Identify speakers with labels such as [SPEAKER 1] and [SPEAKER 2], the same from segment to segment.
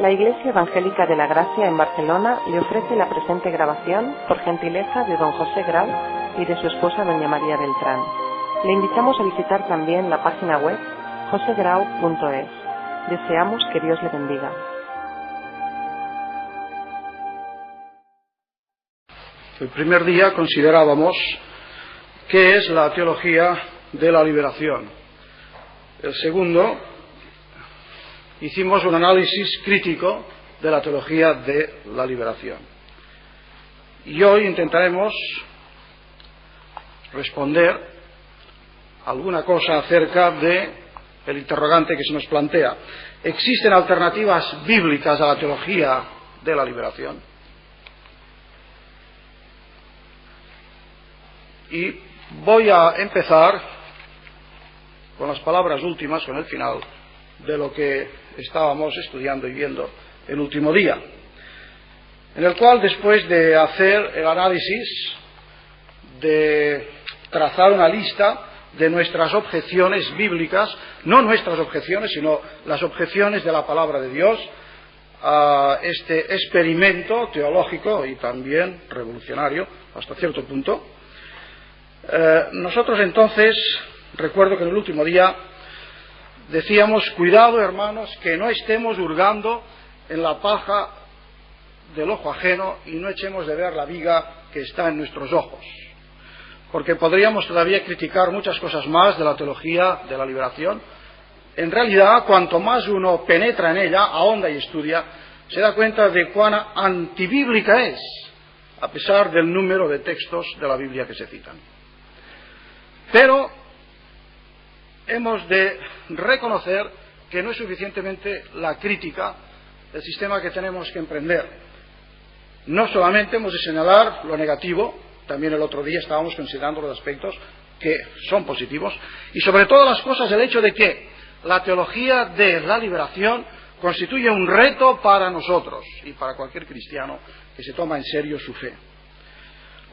[SPEAKER 1] La Iglesia Evangélica de la Gracia en Barcelona le ofrece la presente grabación por gentileza de don José Grau y de su esposa doña María Beltrán. Le invitamos a visitar también la página web josegrau.es. Deseamos que Dios le bendiga.
[SPEAKER 2] El primer día considerábamos qué es la teología de la liberación. El segundo, hicimos un análisis crítico de la teología de la liberación. Y hoy intentaremos responder alguna cosa acerca de el interrogante que se nos plantea. ¿Existen alternativas bíblicas a la teología de la liberación? Y voy a empezar con las palabras últimas, con el final de lo que estábamos estudiando y viendo el último día, en el cual, después de hacer el análisis, de trazar una lista de nuestras objeciones bíblicas, no nuestras objeciones, sino las objeciones de la palabra de Dios a este experimento teológico y también revolucionario hasta cierto punto, nosotros entonces, recuerdo que en el último día decíamos: cuidado, hermanos, que no estemos hurgando en la paja del ojo ajeno y no echemos de ver la viga que está en nuestros ojos, porque podríamos todavía criticar muchas cosas más de la teología de la liberación. En realidad, cuanto más uno penetra en ella, ahonda y estudia, se da cuenta de cuán antibíblica es, a pesar del número de textos de la Biblia que se citan. Pero hemos de reconocer que no es suficientemente la crítica del sistema que tenemos que emprender. No solamente hemos de señalar lo negativo, también el otro día estábamos considerando los aspectos que son positivos, y sobre todas las cosas el hecho de que la teología de la liberación constituye un reto para nosotros y para cualquier cristiano que se toma en serio su fe.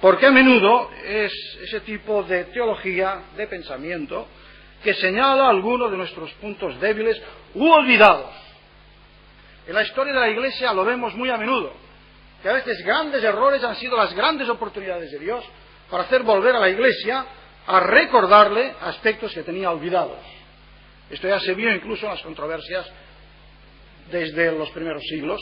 [SPEAKER 2] Porque a menudo es ese tipo de teología, de pensamiento, que señala algunos de nuestros puntos débiles u olvidados. En la historia de la Iglesia lo vemos muy a menudo, que a veces grandes errores han sido las grandes oportunidades de Dios para hacer volver a la Iglesia a recordarle aspectos que tenía olvidados. Esto ya se vio incluso en las controversias desde los primeros siglos,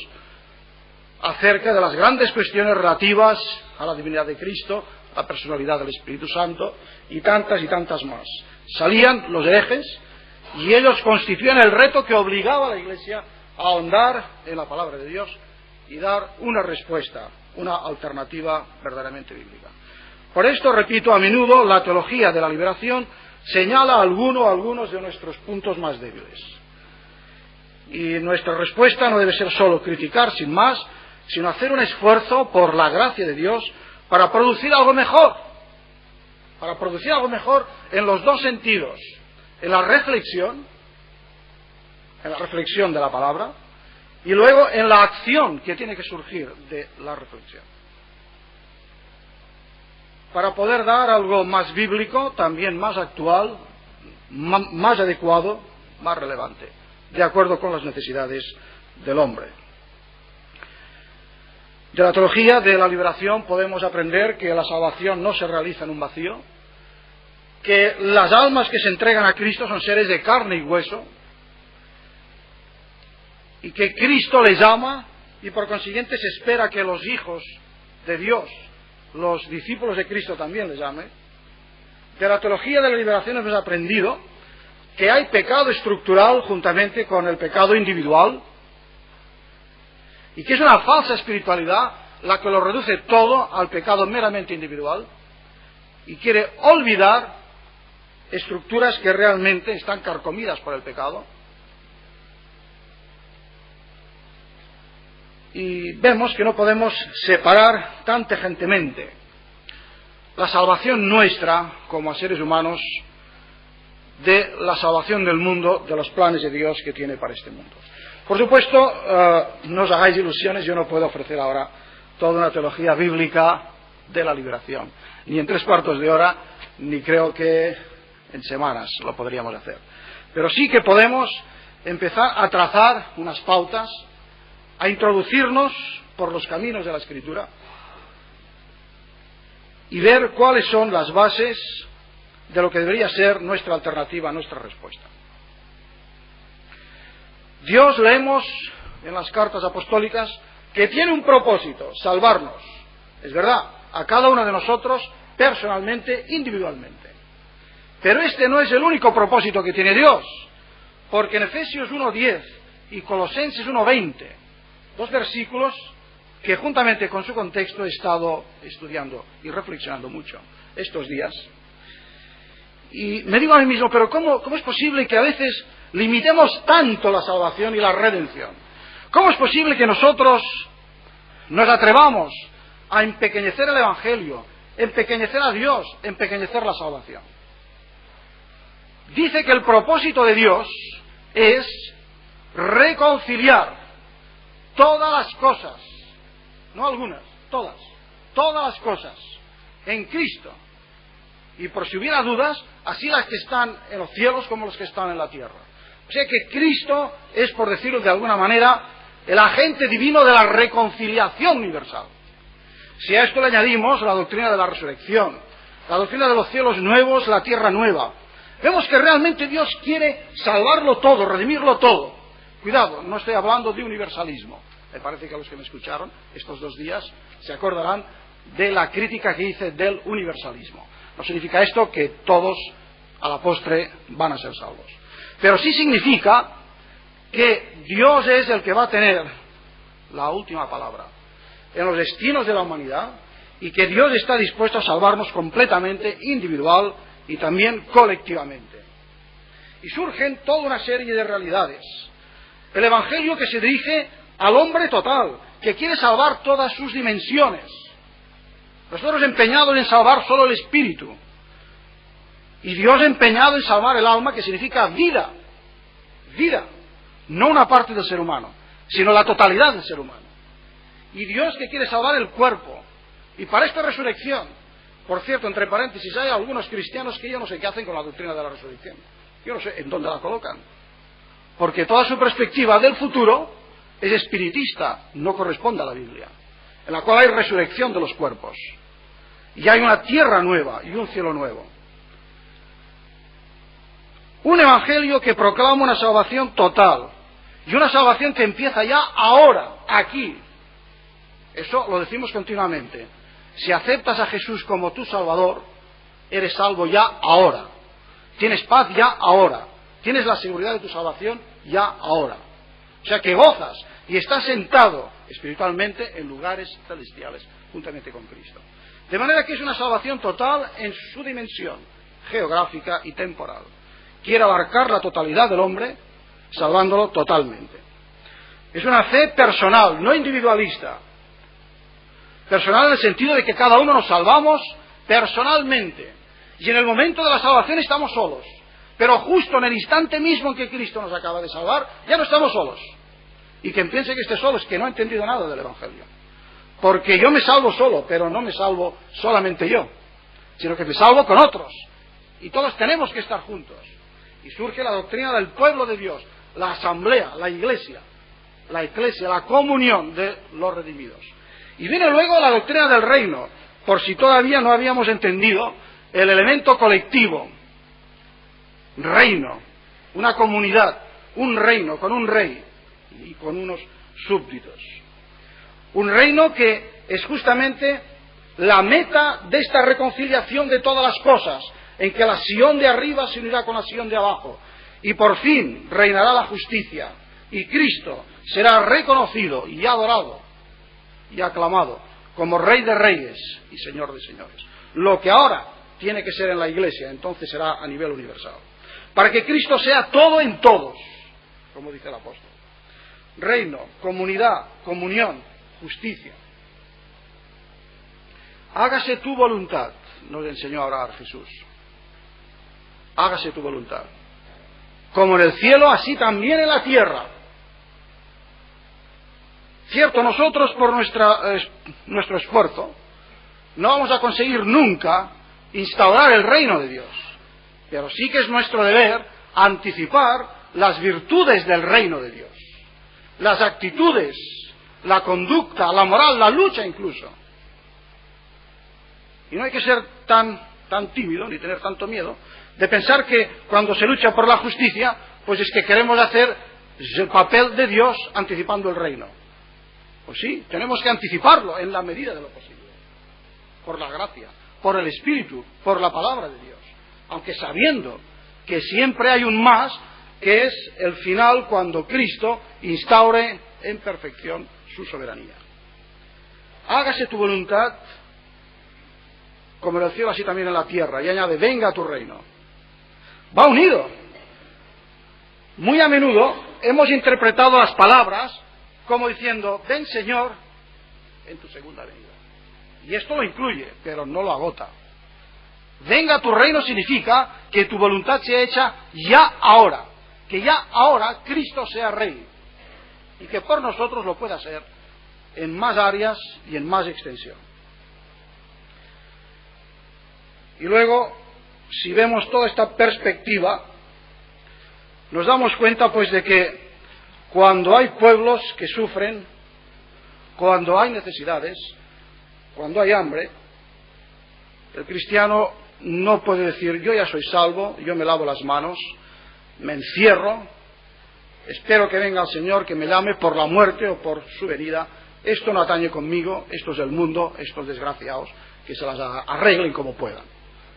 [SPEAKER 2] acerca de las grandes cuestiones relativas a la divinidad de Cristo, la personalidad del Espíritu Santo y tantas más. Salían los herejes y ellos constituían el reto que obligaba a la Iglesia a ahondar en la palabra de Dios y dar una respuesta, una alternativa verdaderamente bíblica. Por esto, repito, a menudo la teología de la liberación señala algunos de nuestros puntos más débiles. Y nuestra respuesta no debe ser solo criticar sin más, sino hacer un esfuerzo por la gracia de Dios para producir algo mejor. Para producir algo mejor en los dos sentidos: en la reflexión de la palabra, y luego en la acción que tiene que surgir de la reflexión, para poder dar algo más bíblico, también más actual, más adecuado, más relevante, de acuerdo con las necesidades del hombre. De la teología de la liberación podemos aprender que la salvación no se realiza en un vacío, que las almas que se entregan a Cristo son seres de carne y hueso, y que Cristo les ama, y por consiguiente se espera que los hijos de Dios, los discípulos de Cristo, también les amen. De la teología de la liberación hemos aprendido que hay pecado estructural juntamente con el pecado individual, y que es una falsa espiritualidad la que lo reduce todo al pecado meramente individual y quiere olvidar estructuras que realmente están carcomidas por el pecado. Y vemos que no podemos separar tan tajantemente la salvación nuestra como seres humanos de la salvación del mundo, de los planes de Dios que tiene para este mundo. Por supuesto, no os hagáis ilusiones, yo no puedo ofrecer ahora toda una teología bíblica de la liberación, ni en 3/4 de hora, ni creo que en semanas lo podríamos hacer. Pero sí que podemos empezar a trazar unas pautas a introducirnos por los caminos de la Escritura y ver cuáles son las bases de lo que debería ser nuestra alternativa, nuestra respuesta. Dios, leemos en las cartas apostólicas, que tiene un propósito: salvarnos. Es verdad, a cada uno de nosotros, personalmente, individualmente. Pero este no es el único propósito que tiene Dios, porque en Efesios 1:10 y Colosenses 1:20, dos versículos que juntamente con su contexto he estado estudiando y reflexionando mucho estos días, y me digo a mí mismo, pero ¿cómo es posible que a veces limitemos tanto la salvación y la redención? ¿Cómo es posible que nosotros nos atrevamos a empequeñecer el Evangelio, empequeñecer a Dios, empequeñecer la salvación? Dice que el propósito de Dios es reconciliar todas las cosas, no algunas, todas las cosas, en Cristo. Y por si hubiera dudas, así las que están en los cielos como las que están en la tierra. O sea que Cristo es, por decirlo de alguna manera, el agente divino de la reconciliación universal. Si a esto le añadimos la doctrina de la resurrección, la doctrina de los cielos nuevos, la tierra nueva, vemos que realmente Dios quiere salvarlo todo, redimirlo todo. Cuidado, no estoy hablando de universalismo. Me parece que los que me escucharon estos 2 días se acordarán de la crítica que hice del universalismo. No significa esto que todos a la postre van a ser salvos. Pero sí significa que Dios es el que va a tener la última palabra en los destinos de la humanidad y que Dios está dispuesto a salvarnos completamente, individual y también colectivamente. Y surgen toda una serie de realidades. El Evangelio que se dirige al hombre total, que quiere salvar todas sus dimensiones. Nosotros empeñados en salvar solo el espíritu. Y Dios empeñado en salvar el alma, que significa vida. Vida. No una parte del ser humano, sino la totalidad del ser humano. Y Dios que quiere salvar el cuerpo. Y para esta resurrección, por cierto, entre paréntesis, hay algunos cristianos que yo no sé qué hacen con la doctrina de la resurrección. Yo no sé en dónde la colocan. Porque toda su perspectiva del futuro es espiritista, no corresponde a la Biblia, en la cual hay resurrección de los cuerpos. Y hay una tierra nueva y un cielo nuevo. Un evangelio que proclama una salvación total. Y una salvación que empieza ya ahora, aquí. Eso lo decimos continuamente. Si aceptas a Jesús como tu Salvador, eres salvo ya ahora. Tienes paz ya ahora. Tienes la seguridad de tu salvación ya ahora. O sea que gozas y estás sentado espiritualmente en lugares celestiales, juntamente con Cristo. De manera que es una salvación total en su dimensión geográfica y temporal. Quiere abarcar la totalidad del hombre, salvándolo totalmente. Es una fe personal, no individualista. Personal en el sentido de que cada uno nos salvamos personalmente. Y en el momento de la salvación estamos solos. Pero justo en el instante mismo en que Cristo nos acaba de salvar, ya no estamos solos. Y quien piense que esté solo es que no ha entendido nada del Evangelio. Porque yo me salvo solo, pero no me salvo solamente yo, sino que me salvo con otros. Y todos tenemos que estar juntos. Y surge la doctrina del pueblo de Dios, la asamblea, la iglesia, la comunión de los redimidos. Y viene luego la doctrina del reino, por si todavía no habíamos entendido el elemento colectivo. Reino, una comunidad, un reino con un rey y con unos súbditos. Un reino que es justamente la meta de esta reconciliación de todas las cosas, en que la Sión de arriba se unirá con la Sión de abajo, y por fin reinará la justicia, y Cristo será reconocido y adorado y aclamado como Rey de Reyes y Señor de Señores. Lo que ahora tiene que ser en la Iglesia, entonces será a nivel universal. Para que Cristo sea todo en todos, como dice el apóstol. Reino, comunidad, comunión, justicia. Hágase tu voluntad, nos enseñó a orar Jesús. Hágase tu voluntad. Como en el cielo, así también en la tierra. Cierto, nosotros por nuestro esfuerzo no vamos a conseguir nunca instaurar el reino de Dios. Pero sí que es nuestro deber anticipar las virtudes del reino de Dios, las actitudes la conducta, la moral, la lucha incluso. Y no hay que ser tan tímido, ni tener tanto miedo, de pensar que cuando se lucha por la justicia, pues es que queremos hacer el papel de Dios anticipando el reino. Pues sí, tenemos que anticiparlo en la medida de lo posible, por la gracia, por el Espíritu, por la palabra de Dios, aunque sabiendo que siempre hay un más, que es el final cuando Cristo instaure en perfección su soberanía. Hágase tu voluntad como en el cielo, así también en la tierra, y añade, venga a tu reino. Va unido. Muy a menudo hemos interpretado las palabras como diciendo, ven Señor en tu segunda venida. Y esto lo incluye, pero no lo agota. Venga a tu reino significa que tu voluntad sea hecha ya ahora, que ya ahora Cristo sea Rey, y que por nosotros lo pueda ser en más áreas y en más extensión. Y luego, si vemos toda esta perspectiva, nos damos cuenta pues de que cuando hay pueblos que sufren, cuando hay necesidades, cuando hay hambre, el cristiano no puede decir, yo ya soy salvo, yo me lavo las manos, me encierro, espero que venga el Señor, que me llame por la muerte o por su venida, esto no atañe conmigo, esto es del mundo, estos desgraciados, que se las arreglen como puedan.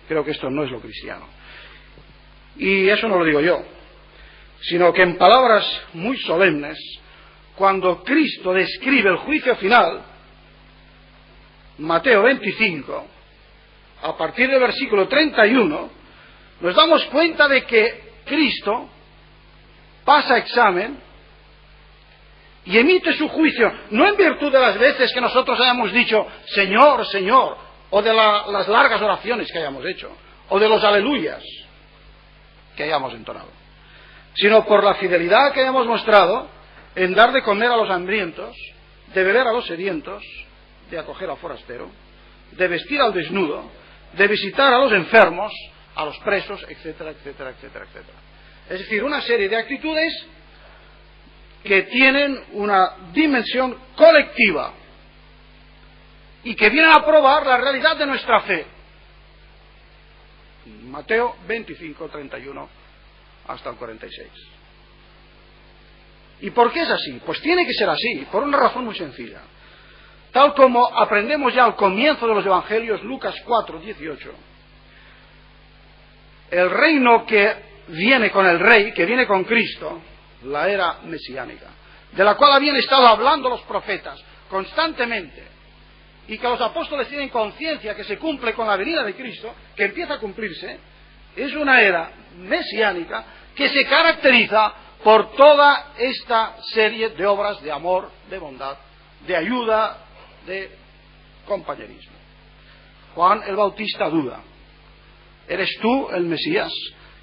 [SPEAKER 2] Creo que esto no es lo cristiano. Y eso no lo digo yo, sino que en palabras muy solemnes, cuando Cristo describe el juicio final, Mateo 25, a partir del versículo 31, nos damos cuenta de que Cristo pasa examen y emite su juicio, no en virtud de las veces que nosotros hayamos dicho, Señor, Señor, o de las largas oraciones que hayamos hecho, o de los aleluyas que hayamos entonado, sino por la fidelidad que hayamos mostrado en dar de comer a los hambrientos, de beber a los sedientos, de acoger al forastero, de vestir al desnudo, de visitar a los enfermos, a los presos, etcétera, etcétera, etcétera, etcétera. Es decir, una serie de actitudes que tienen una dimensión colectiva y que vienen a probar la realidad de nuestra fe. Mateo 25, 31 hasta el 46. ¿Y por qué es así? Pues tiene que ser así, por una razón muy sencilla. Tal como aprendemos ya al comienzo de los Evangelios, Lucas 4, 18. El reino que viene con el Rey, que viene con Cristo, la era mesiánica, de la cual habían estado hablando los profetas constantemente, y que los apóstoles tienen conciencia que se cumple con la venida de Cristo, que empieza a cumplirse, es una era mesiánica que se caracteriza por toda esta serie de obras de amor, de bondad, de ayuda, de compañerismo. Juan el Bautista duda, ¿eres tú el Mesías?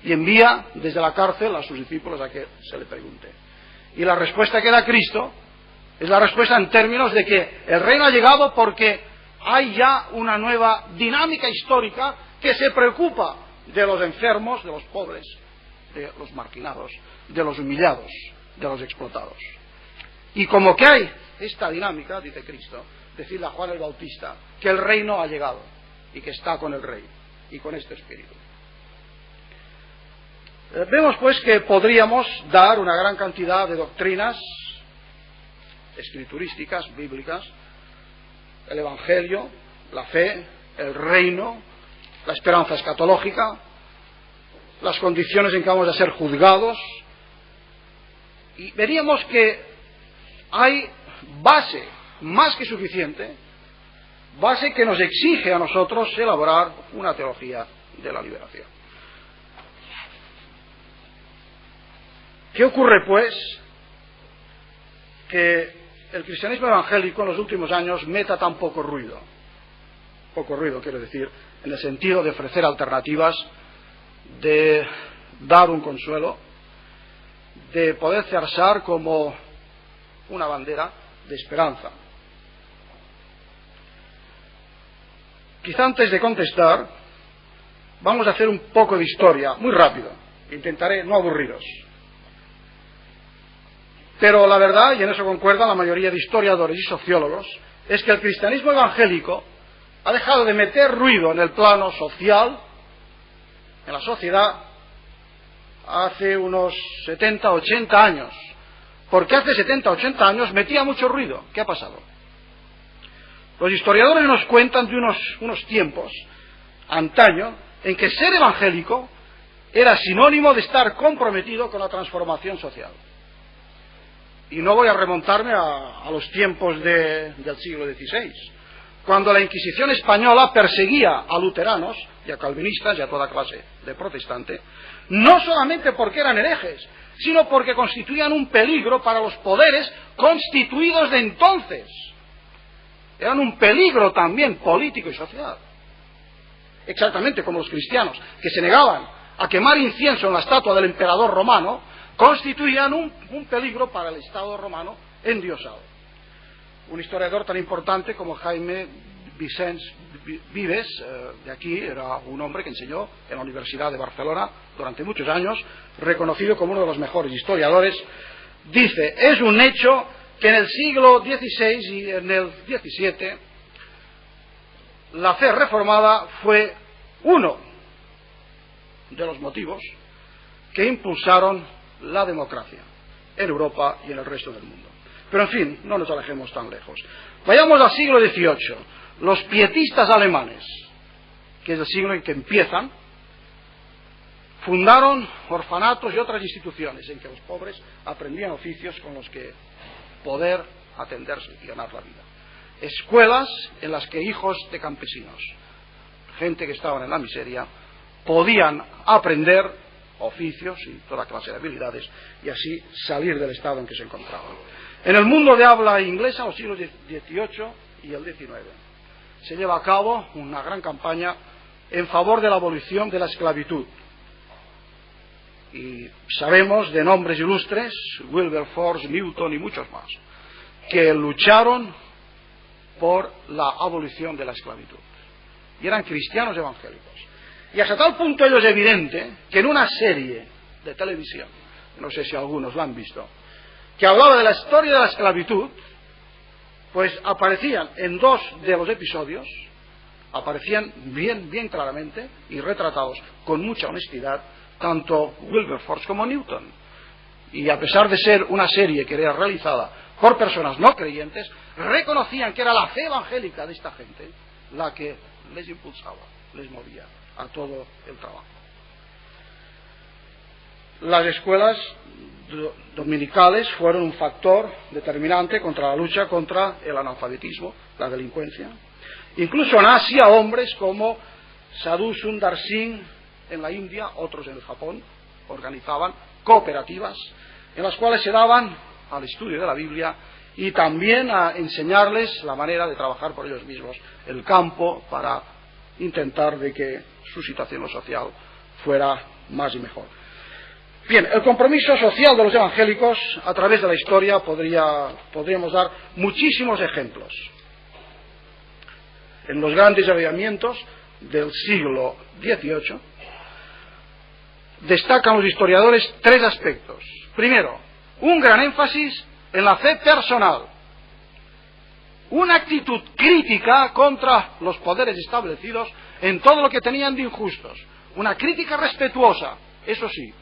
[SPEAKER 2] Y envía desde la cárcel a sus discípulos a que se le pregunte. Y la respuesta que da Cristo es la respuesta en términos de que el reino ha llegado porque hay ya una nueva dinámica histórica que se preocupa de los enfermos, de los pobres, de los marginados, de los humillados, de los explotados. Y como que hay esta dinámica, dice Cristo, decirle a Juan el Bautista que el reino ha llegado y que está con el Rey y con este espíritu. Vemos pues que podríamos dar una gran cantidad de doctrinas escriturísticas, bíblicas, el Evangelio, la fe, el reino, la esperanza escatológica, las condiciones en que vamos a ser juzgados, y veríamos que hay base más que suficiente, base que nos exige a nosotros elaborar una teología de la liberación. ¿Qué ocurre pues? Que el cristianismo evangélico en los últimos años meta tan poco ruido quiero decir, en el sentido de ofrecer alternativas, de dar un consuelo, de poder zarzar como una bandera de esperanza. Quizá antes de contestar, vamos a hacer un poco de historia, muy rápido, intentaré no aburriros. Pero la verdad, y en eso concuerda la mayoría de historiadores y sociólogos, es que el cristianismo evangélico ha dejado de meter ruido en el plano social, en la sociedad, hace unos 70, 80 años. Porque hace 70, 80 años metía mucho ruido. ¿Qué ha pasado? Los historiadores nos cuentan de unos tiempos, antaño, en que ser evangélico era sinónimo de estar comprometido con la transformación social. Y no voy a remontarme a los tiempos del siglo XVI, cuando la Inquisición española perseguía a luteranos y a calvinistas y a toda clase de protestante, no solamente porque eran herejes, sino porque constituían un peligro para los poderes constituidos de entonces. Eran un peligro también político y social. Exactamente como los cristianos, que se negaban a quemar incienso en la estatua del emperador romano, constituían un peligro para el Estado romano endiosado. Un historiador tan importante como Jaime Vicens Vives, de aquí, era un hombre que enseñó en la Universidad de Barcelona durante muchos años, reconocido como uno de los mejores historiadores, dice: es un hecho que en el siglo XVI y en el XVII la fe reformada fue uno de los motivos que impulsaron la democracia en Europa y en el resto del mundo. Pero en fin, no nos alejemos tan lejos. Vayamos al siglo XVIII. Los pietistas alemanes, que es el siglo en que empiezan, fundaron orfanatos y otras instituciones en que los pobres aprendían oficios con los que poder atenderse y ganar la vida. Escuelas en las que hijos de campesinos, gente que estaban en la miseria, podían aprender oficios y toda clase de habilidades y así salir del estado en que se encontraban. En el mundo de habla inglesa, los siglos XVIII y el XIX, se lleva a cabo una gran campaña en favor de la abolición de la esclavitud. Y sabemos de nombres ilustres, Wilberforce, Newton y muchos más, que lucharon por la abolición de la esclavitud. Y eran cristianos evangélicos. Y hasta tal punto ello es evidente que en una serie de televisión, no sé si algunos la han visto, que hablaba de la historia de la esclavitud, pues aparecían en 2 de los episodios, aparecían bien claramente y retratados con mucha honestidad tanto Wilberforce como Newton. Y a pesar de ser una serie que era realizada por personas no creyentes, reconocían que era la fe evangélica de esta gente la que les impulsaba, les movía a todo el trabajo. Las escuelas dominicales fueron un factor determinante contra la lucha contra el analfabetismo, la delincuencia. Incluso en Asia, hombres como Sadhu Sundar Singh en la India, otros en el Japón, organizaban cooperativas en las cuales se daban al estudio de la Biblia y también a enseñarles la manera de trabajar por ellos mismos el campo para intentar de que su situación social fuera más y mejor. Bien, el compromiso social de los evangélicos a través de la historia podríamos dar muchísimos ejemplos. En los grandes avivamientos del siglo XVIII destacan los historiadores 3 aspectos. Primero, un gran énfasis en la fe personal, una actitud crítica contra los poderes establecidos en todo lo que tenían de injustos, una crítica respetuosa, eso sí,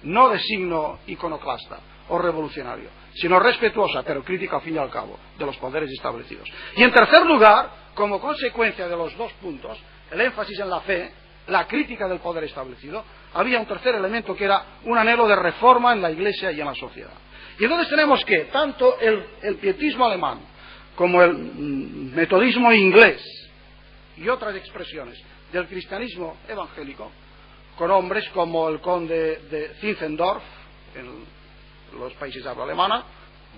[SPEAKER 2] no de signo iconoclasta o revolucionario, sino respetuosa, pero crítica al fin y al cabo, de los poderes establecidos. Y en tercer lugar, como consecuencia de los 2 puntos, el énfasis en la fe, la crítica del poder establecido, había un tercer elemento que era un anhelo de reforma en la Iglesia y en la sociedad. Y entonces tenemos que tanto el pietismo alemán como el metodismo inglés y otras expresiones del cristianismo evangélico, con hombres como el conde de Zinzendorf en los países de habla alemana,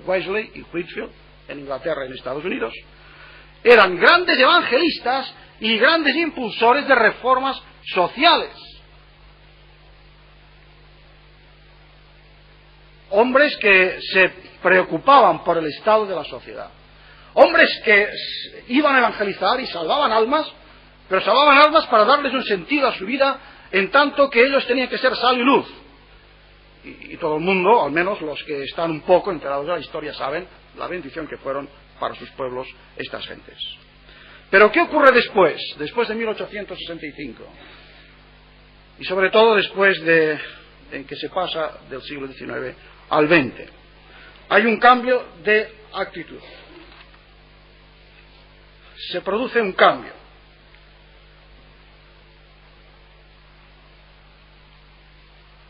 [SPEAKER 2] Wesley y Whitefield en Inglaterra y en Estados Unidos, eran grandes evangelistas y grandes impulsores de reformas sociales. Hombres que se preocupaban por el estado de la sociedad. Hombres que iban a evangelizar y salvaban almas, pero salvaban almas para darles un sentido a su vida, en tanto que ellos tenían que ser sal y luz. y todo el mundo, al menos los que están un poco enterados de la historia, saben la bendición que fueron para sus pueblos estas gentes. Pero ¿qué ocurre después de 1865? Y sobre todo después en que se pasa del siglo XIX al XX. Hay un cambio de actitud. Se produce un cambio.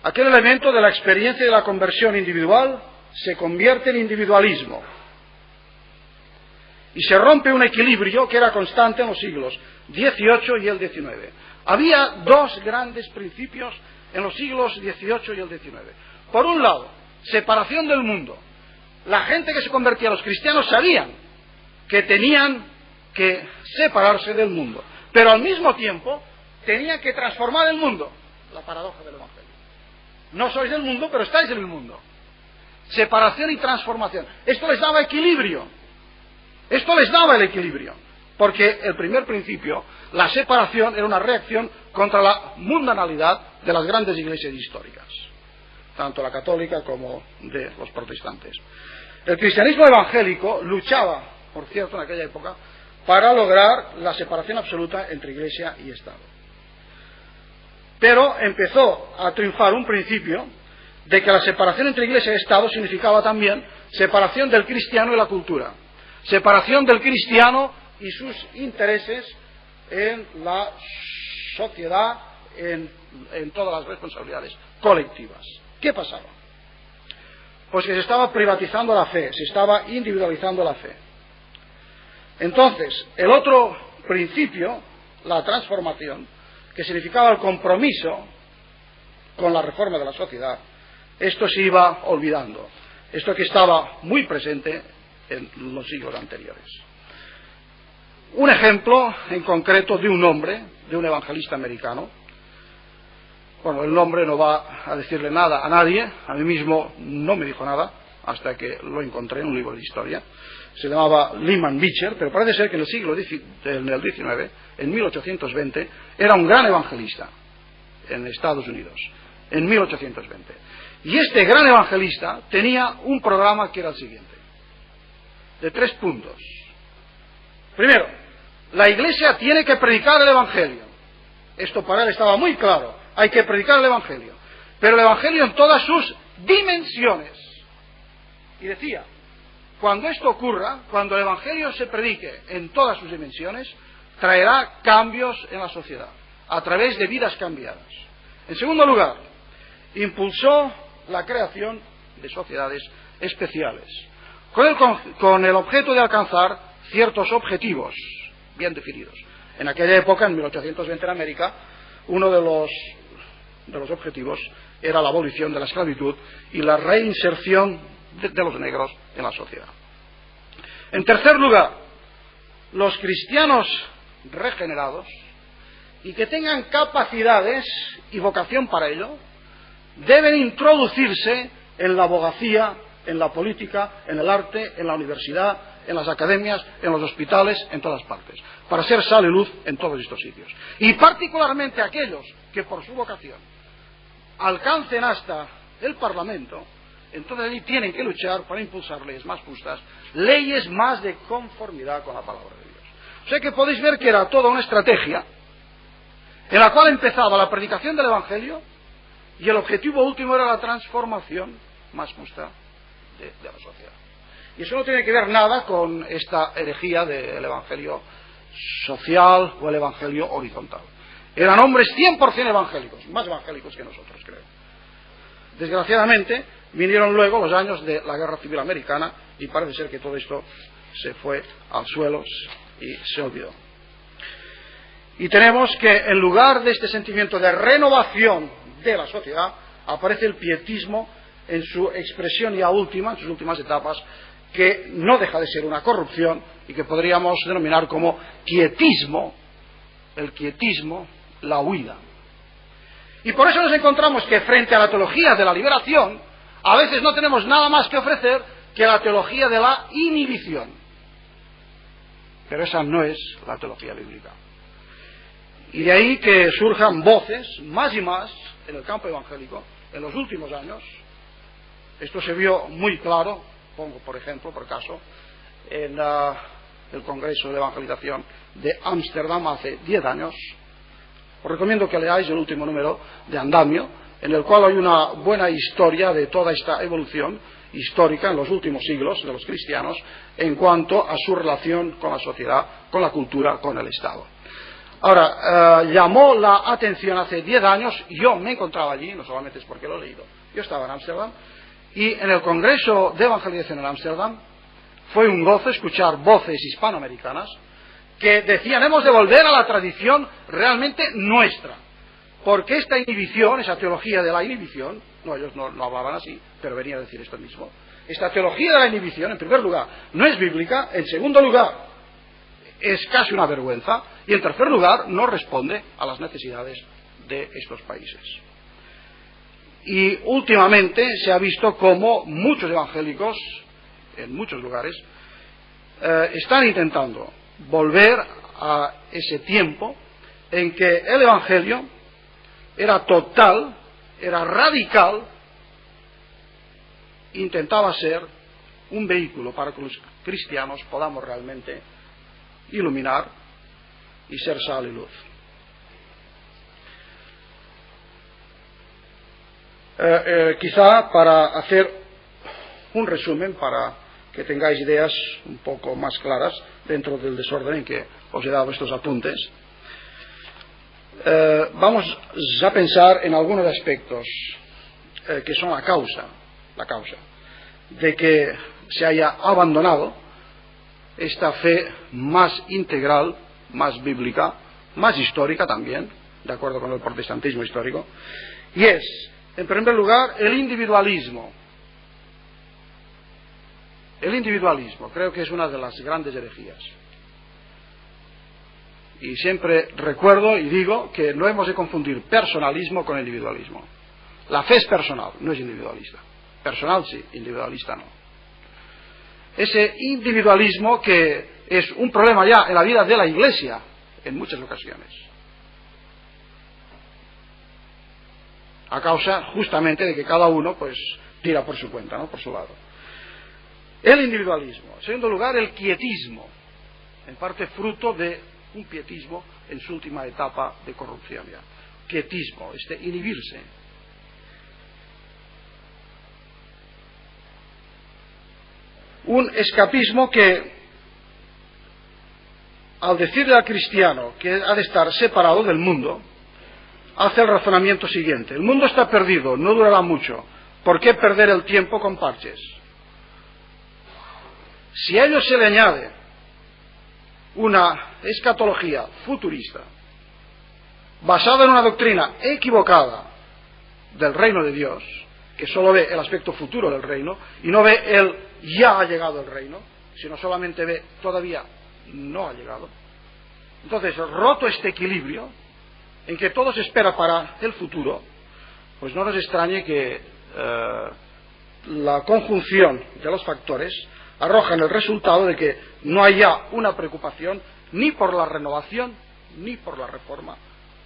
[SPEAKER 2] Aquel elemento de la experiencia de la conversión individual se convierte en individualismo. Y se rompe un equilibrio que era constante en los siglos XVIII y el XIX. Había dos grandes principios en los siglos XVIII y el XIX. Por un lado, separación del mundo. La gente que se convertía, los cristianos, sabían que tenían que separarse del mundo, pero al mismo tiempo tenían que transformar el mundo. La paradoja del Evangelio. No sois del mundo, pero estáis en el mundo. Separación y transformación. Esto les daba equilibrio. Esto les daba el equilibrio. Porque el primer principio, la separación, era una reacción contra la mundanalidad de las grandes iglesias históricas, tanto la católica como de los protestantes. El cristianismo evangélico luchaba, por cierto, en aquella época, para lograr la separación absoluta entre iglesia y Estado. Pero empezó a triunfar un principio de que la separación entre iglesia y Estado significaba también separación del cristiano y la cultura, separación del cristiano y sus intereses en la sociedad, en todas las responsabilidades colectivas. ¿Qué pasaba? Pues que se estaba privatizando la fe, se estaba individualizando la fe. Entonces, el otro principio, la transformación, que significaba el compromiso con la reforma de la sociedad, esto se iba olvidando. Esto que estaba muy presente en los siglos anteriores. Un ejemplo en concreto de un hombre, de un evangelista americano. Bueno, el nombre no va a decirle nada a nadie, a mí mismo no me dijo nada, hasta que lo encontré en un libro de historia. Se llamaba Lyman Beecher, pero parece ser que en el siglo XIX, en 1820, era un gran evangelista en Estados Unidos, en 1820. Y este gran evangelista tenía un programa que era el siguiente, de 3 puntos. Primero, la Iglesia tiene que predicar el Evangelio. Esto para él estaba muy claro, hay que predicar el Evangelio, pero el Evangelio en todas sus dimensiones. Y decía, cuando esto ocurra, cuando el Evangelio se predique en todas sus dimensiones, traerá cambios en la sociedad, a través de vidas cambiadas. En segundo lugar, impulsó la creación de sociedades especiales, con el objeto de alcanzar ciertos objetivos bien definidos. En aquella época, en 1820 en América, uno de los objetivos era la abolición de la esclavitud y la reinserción de los negros en la sociedad. En tercer lugar, los cristianos regenerados y que tengan capacidades y vocación para ello, deben introducirse en la abogacía, en la política, en el arte, en la universidad, en las academias, en los hospitales, en todas partes, para ser sal y luz en todos estos sitios. Y particularmente aquellos que por su vocación alcancen hasta el Parlamento, entonces allí tienen que luchar para impulsar leyes más justas, leyes más de conformidad con la palabra de Dios. O sea que podéis ver que era toda una estrategia en la cual empezaba la predicación del Evangelio y el objetivo último era la transformación más justa de la sociedad. Y eso no tiene que ver nada con esta herejía del Evangelio social o el Evangelio horizontal. Eran hombres 100% evangélicos, más evangélicos que nosotros, creo. Desgraciadamente, vinieron luego los años de la Guerra Civil Americana y parece ser que todo esto se fue al suelo y se olvidó. Y tenemos que en lugar de este sentimiento de renovación de la sociedad, aparece el pietismo en su expresión ya última, en sus últimas etapas, que no deja de ser una corrupción y que podríamos denominar como quietismo, el quietismo, la huida. Y por eso nos encontramos que frente a la teología de la liberación, a veces no tenemos nada más que ofrecer que la teología de la inhibición. Pero esa no es la teología bíblica. Y de ahí que surjan voces, más y más, en el campo evangélico, en los últimos años, Esto se vio muy claro, pongo por ejemplo, por caso, en el Congreso de Evangelización de Ámsterdam hace 10 años. Os recomiendo que leáis el último número de Andamio, en el cual hay una buena historia de toda esta evolución histórica en los últimos siglos de los cristianos en cuanto a su relación con la sociedad, con la cultura, con el Estado. Ahora, llamó la atención hace 10 años, yo me encontraba allí, no solamente es porque lo he leído, yo estaba en Ámsterdam, y en el Congreso de Evangelización en Ámsterdam fue un gozo escuchar voces hispanoamericanas que decían: hemos de volver a la tradición realmente nuestra, porque esta inhibición, esa teología de la inhibición, no, ellos no hablaban así, pero venían a decir esto mismo, esta teología de la inhibición, en primer lugar, no es bíblica, en segundo lugar, es casi una vergüenza, y en tercer lugar, no responde a las necesidades de estos países. Y últimamente se ha visto cómo muchos evangélicos, en muchos lugares, están intentando volver a ese tiempo en que el Evangelio era total, era radical, intentaba ser un vehículo para que los cristianos podamos realmente iluminar y ser sal y luz. Quizá para hacer un resumen, para que tengáis ideas un poco más claras dentro del desorden en que os he dado estos apuntes, vamos a pensar en algunos aspectos que son la causa de que se haya abandonado esta fe más integral, más bíblica, más histórica también, de acuerdo con el protestantismo histórico, y es, en primer lugar, el individualismo. El individualismo creo que es una de las grandes herejías. Y siempre recuerdo y digo que no hemos de confundir personalismo con individualismo. La fe es personal, no es individualista. Personal sí, individualista no. Ese individualismo que es un problema ya en la vida de la Iglesia en muchas ocasiones, a causa justamente de que cada uno pues tira por su cuenta, ¿no? Por su lado. El individualismo. En segundo lugar, el quietismo, en parte fruto de un pietismo en su última etapa de corrupción ya. Quietismo, inhibirse. Un escapismo que, al decirle al cristiano que ha de estar separado del mundo, hace el razonamiento siguiente: el mundo está perdido, no durará mucho, ¿por qué perder el tiempo con parches? Si a ello se le añade una escatología futurista, basada en una doctrina equivocada del reino de Dios, que solo ve el aspecto futuro del reino, y no ve el ya ha llegado el reino, sino solamente ve todavía no ha llegado. Entonces, roto este equilibrio, en que todo se espera para el futuro, pues no nos extrañe que la conjunción de los factores arrojan el resultado de que no haya una preocupación ni por la renovación, ni por la reforma,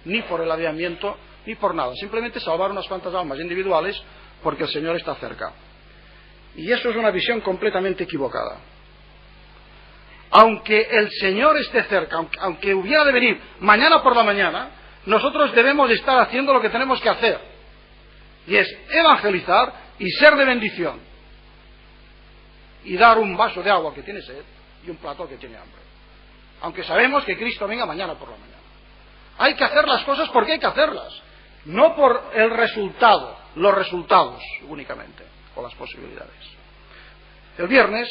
[SPEAKER 2] ni por el aviamiento, ni por nada. Simplemente salvar unas cuantas almas individuales porque el Señor está cerca. Y eso es una visión completamente equivocada. Aunque el Señor esté cerca, aunque hubiera de venir mañana por la mañana, nosotros debemos estar haciendo lo que tenemos que hacer, y es evangelizar y ser de bendición, y dar un vaso de agua que tiene sed y un plato que tiene hambre, aunque sabemos que Cristo venga mañana por la mañana. Hay que hacer las cosas porque hay que hacerlas, no por el resultado, los resultados únicamente, o las posibilidades. El viernes,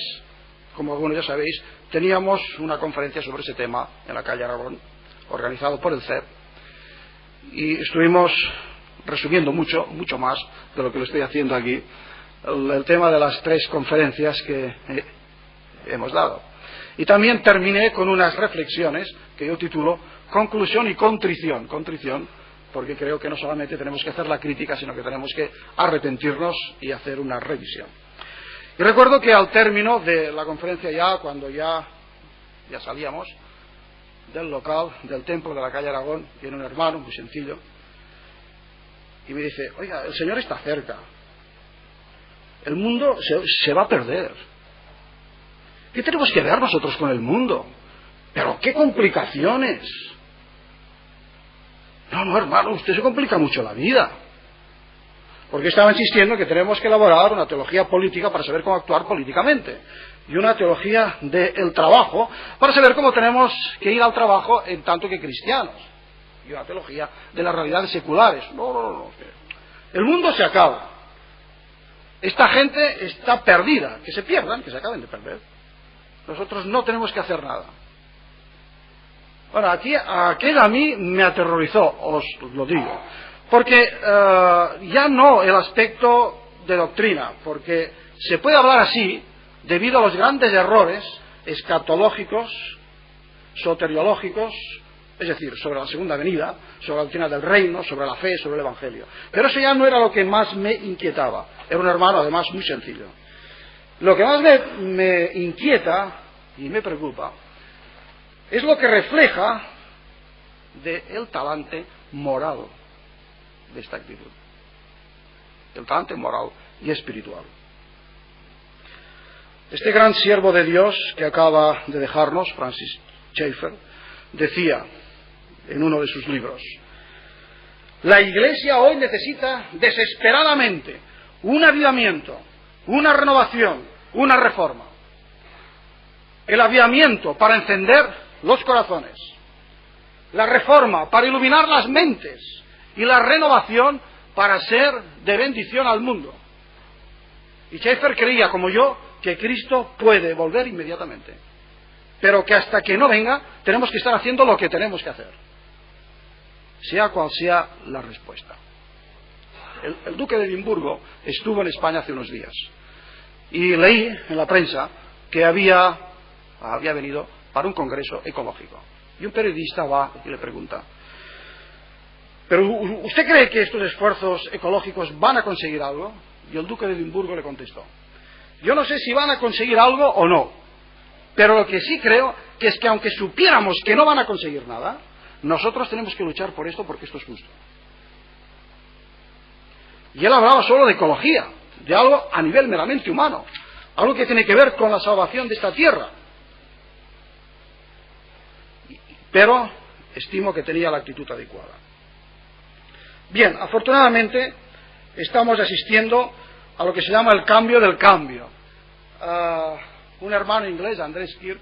[SPEAKER 2] como algunos ya sabéis, teníamos una conferencia sobre ese tema en la calle Aragón, organizado por el CEP, y estuvimos resumiendo mucho más de lo que lo estoy haciendo aquí, el tema de las 3 conferencias que hemos dado. Y también terminé con unas reflexiones que yo titulo Conclusión y Contrición. Contrición, porque creo que no solamente tenemos que hacer la crítica, sino que tenemos que arrepentirnos y hacer una revisión. Y recuerdo que al término de la conferencia, cuando ya salíamos del local, del templo de la calle Aragón, viene un hermano muy sencillo y me dice: oiga, el Señor está cerca. el mundo se va a perder. ¿Qué tenemos que ver nosotros con el mundo? Pero qué complicaciones. No, hermano, usted se complica mucho la vida. Porque estaba insistiendo que tenemos que elaborar una teología política para saber cómo actuar políticamente. Y una teología del trabajo para saber cómo tenemos que ir al trabajo en tanto que cristianos. Y una teología de las realidades seculares. No. El mundo se acaba. Esta gente está perdida. Que se pierdan, que se acaben de perder. Nosotros no tenemos que hacer nada. Bueno, aquello a mí me aterrorizó, os lo digo. Porque ya no el aspecto de doctrina, porque se puede hablar así debido a los grandes errores escatológicos, soteriológicos, es decir, sobre la segunda venida, sobre la doctrina del reino, sobre la fe, sobre el evangelio. Pero eso ya no era lo que más me inquietaba. Era un hermano además muy sencillo. Lo que más me inquieta y me preocupa es lo que refleja del talante moral de esta actitud. El talante moral y espiritual. Este gran siervo de Dios que acaba de dejarnos, Francis Schaeffer, decía en uno de sus libros: la Iglesia hoy necesita desesperadamente un avivamiento, una renovación, una reforma. El avivamiento para encender los corazones, la reforma para iluminar las mentes y la renovación para ser de bendición al mundo. Y Schaeffer creía, como yo, que Cristo puede volver inmediatamente, pero que hasta que no venga tenemos que estar haciendo lo que tenemos que hacer, sea cual sea la respuesta. El duque de Edimburgo estuvo en España hace unos días y leí en la prensa que había venido para un congreso ecológico, y un periodista va y le pregunta: ¿pero usted cree que estos esfuerzos ecológicos van a conseguir algo? Y el duque de Edimburgo le contestó: yo no sé si van a conseguir algo o no, pero lo que sí creo que es que aunque supiéramos que no van a conseguir nada, nosotros tenemos que luchar por esto porque esto es justo. Y él hablaba solo de ecología, de algo a nivel meramente humano, algo que tiene que ver con la salvación de esta tierra. Pero estimo que tenía la actitud adecuada. Bien, afortunadamente estamos asistiendo a lo que se llama el cambio del cambio. Un hermano inglés, Andrés Kirk,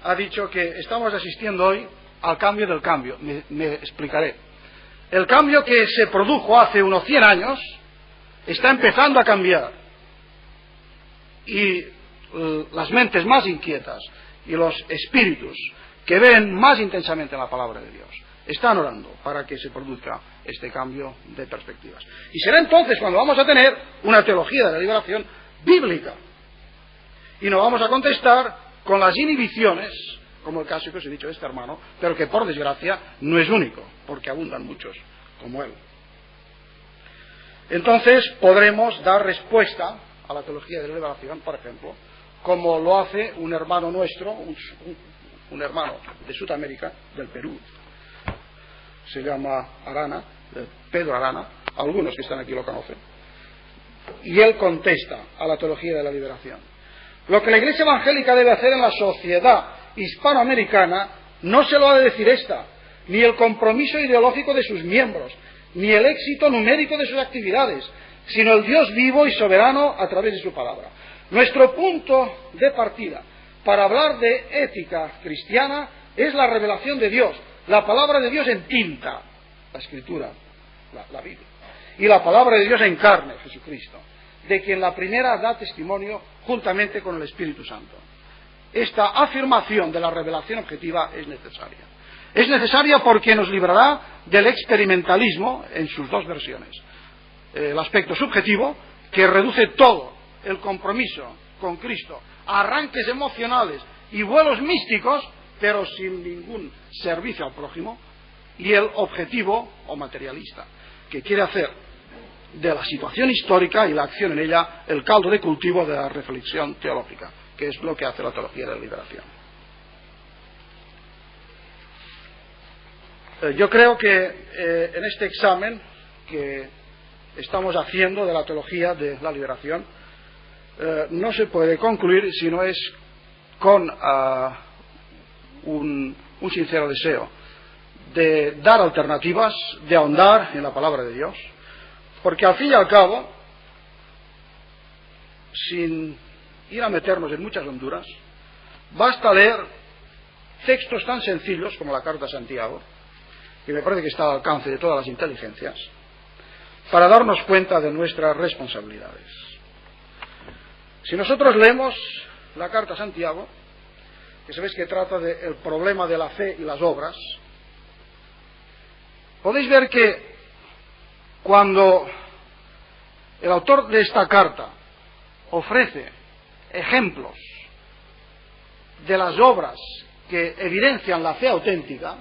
[SPEAKER 2] ha dicho que estamos asistiendo hoy al cambio del cambio. Me explicaré. El cambio que se produjo hace unos 100 años está empezando a cambiar. Y las mentes más inquietas y los espíritus que ven más intensamente la palabra de Dios están orando para que se produzca este cambio de perspectivas. Y será entonces cuando vamos a tener una teología de la liberación bíblica. Y no vamos a contestar con las inhibiciones, como el caso que os he dicho de este hermano, pero que por desgracia no es único, porque abundan muchos como él. Entonces podremos dar respuesta a la teología de la liberación, por ejemplo, como lo hace un hermano nuestro, un hermano de Sudamérica, del Perú, se llama Arana, Pedro Arana, algunos que están aquí lo conocen, y él contesta a la teología de la liberación. Lo que la Iglesia evangélica debe hacer en la sociedad hispanoamericana no se lo ha de decir esta, ni el compromiso ideológico de sus miembros, ni el éxito numérico de sus actividades, sino el Dios vivo y soberano a través de su palabra. Nuestro punto de partida para hablar de ética cristiana es la revelación de Dios, la palabra de Dios en tinta, la Escritura, la Biblia, y la palabra de Dios en carne, Jesucristo, de quien la primera da testimonio juntamente con el Espíritu Santo. Esta afirmación de la revelación objetiva es necesaria. Es necesaria porque nos librará del experimentalismo en sus dos versiones. El aspecto subjetivo, que reduce todo el compromiso con Cristo a arranques emocionales y vuelos místicos, pero sin ningún servicio al prójimo, y el objetivo o materialista, que quiere hacer de la situación histórica y la acción en ella el caldo de cultivo de la reflexión teológica, que es lo que hace la teología de la liberación. Yo creo que en este examen que estamos haciendo de la teología de la liberación no se puede concluir si no es con un sincero deseo de dar alternativas, de ahondar en la palabra de Dios, porque al fin y al cabo, sin ir a meternos en muchas honduras, basta leer textos tan sencillos como la Carta a Santiago, que me parece que está al alcance de todas las inteligencias, para darnos cuenta de nuestras responsabilidades. Si nosotros leemos la Carta a Santiago, que sabéis que trata del problema de la fe y las obras, podéis ver que cuando el autor de esta carta ofrece ejemplos de las obras que evidencian la fe auténtica,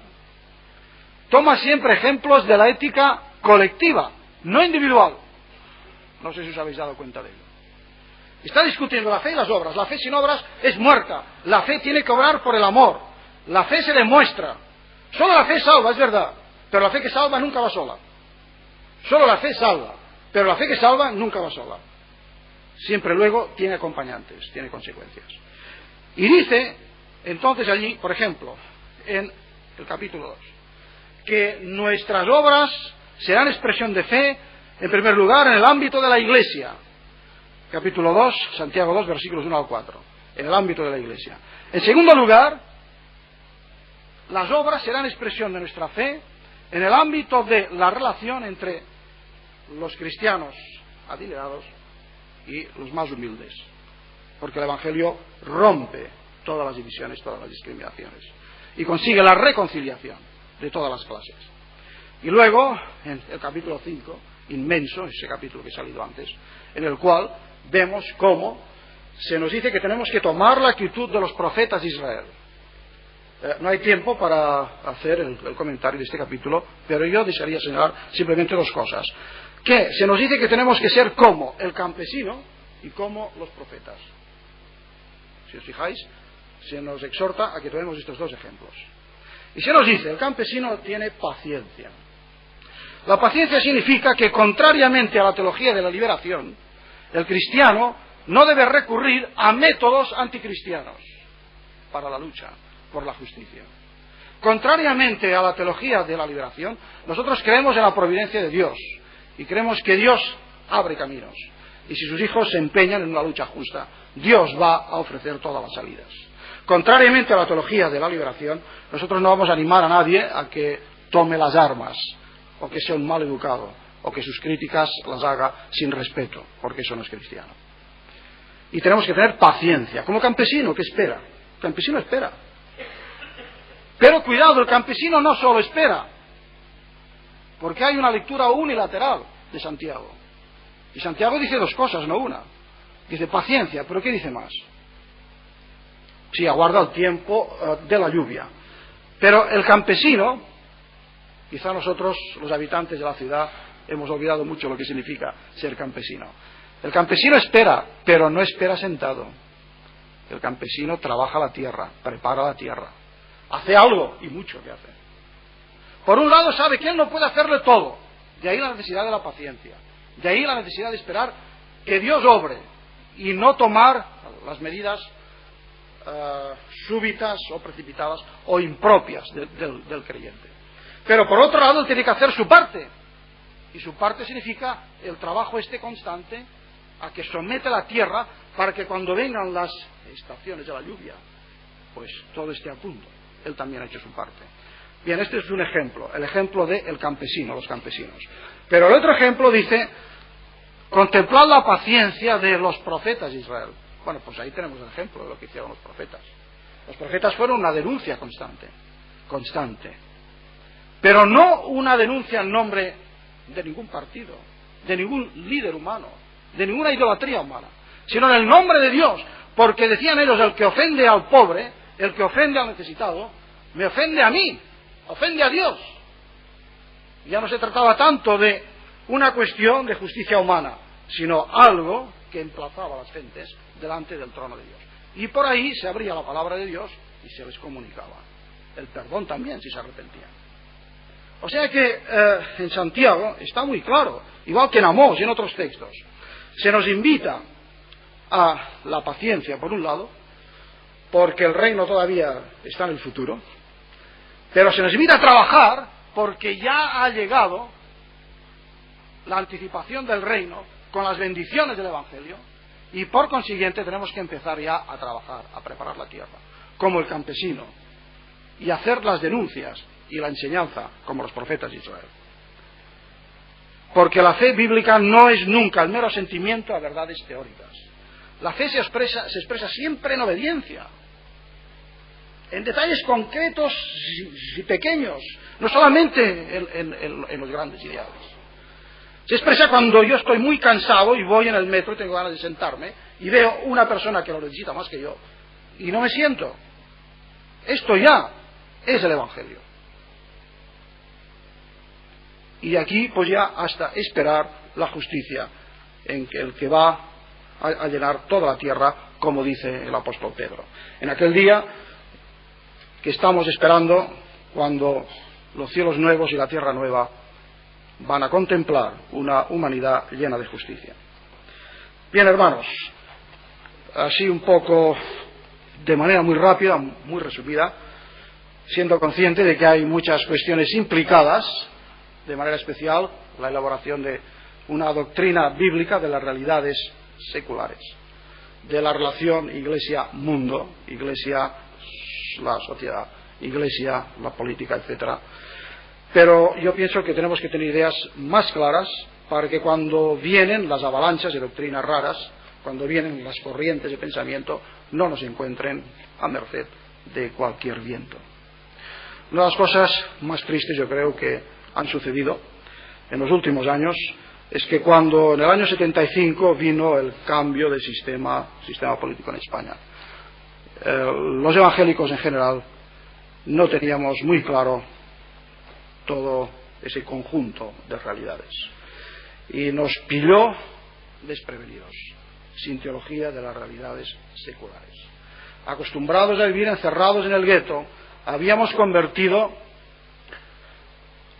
[SPEAKER 2] toma siempre ejemplos de la ética colectiva, no individual. No sé si os habéis dado cuenta de ello. Está discutiendo la fe y las obras. La fe sin obras es muerta. La fe tiene que obrar por el amor. La fe se demuestra. Solo la fe salva, es verdad, pero la fe que salva nunca va sola. Solo la fe salva, pero la fe que salva nunca va sola. Siempre luego tiene acompañantes, tiene consecuencias. Y dice, entonces allí, por ejemplo, en el capítulo 2, que nuestras obras serán expresión de fe, en primer lugar, en el ámbito de la Iglesia. Capítulo 2, Santiago 2, versículos 1 al 4, en el ámbito de la Iglesia. En segundo lugar, las obras serán expresión de nuestra fe en el ámbito de la relación entre los cristianos adinerados y los más humildes, porque el Evangelio rompe todas las divisiones, todas las discriminaciones, y consigue la reconciliación de todas las clases. Y luego, en el capítulo 5, inmenso, ese capítulo que he salido antes, en el cual vemos cómo se nos dice que tenemos que tomar la actitud de los profetas de Israel. No hay tiempo para hacer el comentario de este capítulo, pero yo desearía señalar simplemente dos cosas. Que se nos dice que tenemos que ser como el campesino y como los profetas. Si os fijáis, se nos exhorta a que tomemos estos dos ejemplos. Y se nos dice, el campesino tiene paciencia. La paciencia significa que, contrariamente a la teología de la liberación, el cristiano no debe recurrir a métodos anticristianos para la lucha por la justicia. Contrariamente a la teología de la liberación, nosotros creemos en la providencia de Dios y creemos que Dios abre caminos. Y si sus hijos se empeñan en una lucha justa, Dios va a ofrecer todas las salidas. Contrariamente a la teología de la liberación, nosotros no vamos a animar a nadie a que tome las armas, o que sea un mal educado, o que sus críticas las haga sin respeto, porque eso no es cristiano. Y tenemos que tener paciencia, como campesino que espera. El campesino espera. Pero cuidado, el campesino no solo espera, porque hay una lectura unilateral de Santiago. Y Santiago dice dos cosas, no una. Dice paciencia, pero ¿qué dice más? Sí, aguarda el tiempo de la lluvia. Pero el campesino, quizá nosotros, los habitantes de la ciudad, hemos olvidado mucho lo que significa ser campesino. El campesino espera, pero no espera sentado. El campesino trabaja la tierra, prepara la tierra, hace algo, y mucho que hace. Por un lado sabe que él no puede hacerle todo, de ahí la necesidad de la paciencia, de ahí la necesidad de esperar que Dios obre y no tomar las medidas súbitas o precipitadas o impropias del creyente. Pero por otro lado él tiene que hacer su parte, y su parte significa el trabajo constante a que somete la tierra para que cuando vengan las estaciones de la lluvia, pues todo esté a punto. Él también ha hecho su parte. Bien, este es un ejemplo, el ejemplo del campesino, los campesinos. Pero el otro ejemplo dice, contemplar la paciencia de los profetas de Israel. Bueno, pues ahí tenemos el ejemplo de lo que hicieron los profetas. Los profetas fueron una denuncia constante. Pero no una denuncia en nombre de ningún partido, de ningún líder humano, de ninguna idolatría humana, sino en el nombre de Dios, porque decían ellos, el que ofende al pobre, el que ofende al necesitado, me ofende a mí, ofende a Dios. Ya no se trataba tanto de una cuestión de justicia humana, sino algo que emplazaba a las gentes delante del trono de Dios. Y por ahí se abría la palabra de Dios y se les comunicaba el perdón también si se arrepentían. O sea que en Santiago está muy claro, igual que en Amós y en otros textos, se nos invita a la paciencia, por un lado, porque el reino todavía está en el futuro, pero se nos invita a trabajar porque ya ha llegado la anticipación del reino con las bendiciones del Evangelio, y por consiguiente tenemos que empezar ya a trabajar, a preparar la tierra, como el campesino, y hacer las denuncias y la enseñanza como los profetas de Israel. Porque la fe bíblica no es nunca el mero sentimiento a verdades teóricas. La fe se expresa siempre en obediencia, en detalles concretos y pequeños, no solamente en los grandes ideales. Se expresa cuando yo estoy muy cansado y voy en el metro y tengo ganas de sentarme y veo una persona que lo necesita más que yo y no me siento. Esto ya es el Evangelio. Y aquí pues ya hasta esperar la justicia en que el que va a llenar toda la tierra, como dice el apóstol Pedro. En aquel día que estamos esperando, cuando los cielos nuevos y la tierra nueva van a contemplar una humanidad llena de justicia. Bien, hermanos, así un poco, de manera muy rápida, muy resumida, siendo consciente de que hay muchas cuestiones implicadas, de manera especial la elaboración de una doctrina bíblica de las realidades seculares, de la relación Iglesia-mundo, Iglesia, la sociedad, Iglesia, la política, etcétera. Pero yo pienso que tenemos que tener ideas más claras para que cuando vienen las avalanchas de doctrinas raras, cuando vienen las corrientes de pensamiento, no nos encuentren a merced de cualquier viento. Una de las cosas más tristes, yo creo, que han sucedido en los últimos años es que cuando en el año 75 vino el cambio de sistema político en España, los evangélicos en general no teníamos muy claro todo ese conjunto de realidades y nos pilló desprevenidos, sin teología de las realidades seculares. Acostumbrados a vivir encerrados en el gueto, habíamos convertido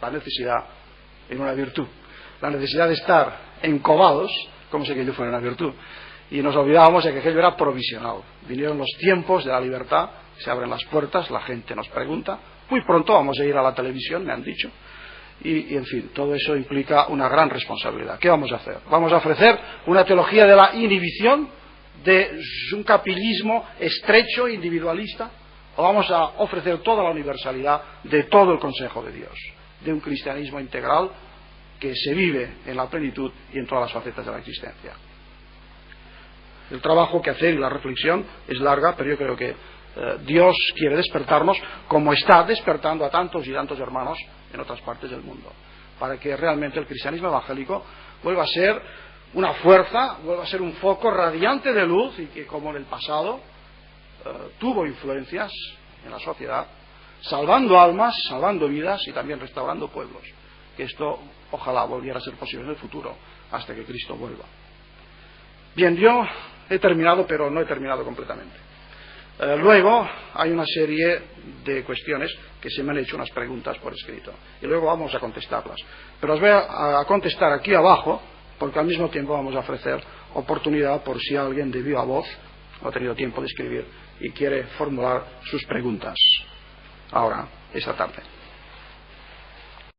[SPEAKER 2] la necesidad en una virtud, la necesidad de estar encobados como si aquello fuera una virtud, y nos olvidábamos de que aquello era provisional. Vinieron los tiempos de la libertad, se abren las puertas, la gente nos pregunta, muy pronto vamos a ir a la televisión, me han dicho, y en fin, todo eso implica una gran responsabilidad. ¿Qué vamos a hacer? ¿Vamos a ofrecer una teología de la inhibición, de un capilismo estrecho e individualista, o vamos a ofrecer toda la universalidad de todo el consejo de Dios, de un cristianismo integral que se vive en la plenitud y en todas las facetas de la existencia? El trabajo que hacer y la reflexión es larga, pero yo creo que Dios quiere despertarnos, como está despertando a tantos y tantos hermanos en otras partes del mundo, para que realmente el cristianismo evangélico vuelva a ser una fuerza, vuelva a ser un foco radiante de luz, y que, como en el pasado, tuvo influencias en la sociedad, salvando almas, salvando vidas y también restaurando pueblos. Que esto ojalá volviera a ser posible en el futuro, hasta que Cristo vuelva. Bien, yo he terminado, pero no he terminado completamente. Luego hay una serie de cuestiones que se me han hecho, unas preguntas por escrito, y luego vamos a contestarlas. Pero os voy a contestar aquí abajo, porque al mismo tiempo vamos a ofrecer oportunidad por si alguien de viva voz no ha tenido tiempo de escribir y quiere formular sus preguntas ahora, esta tarde.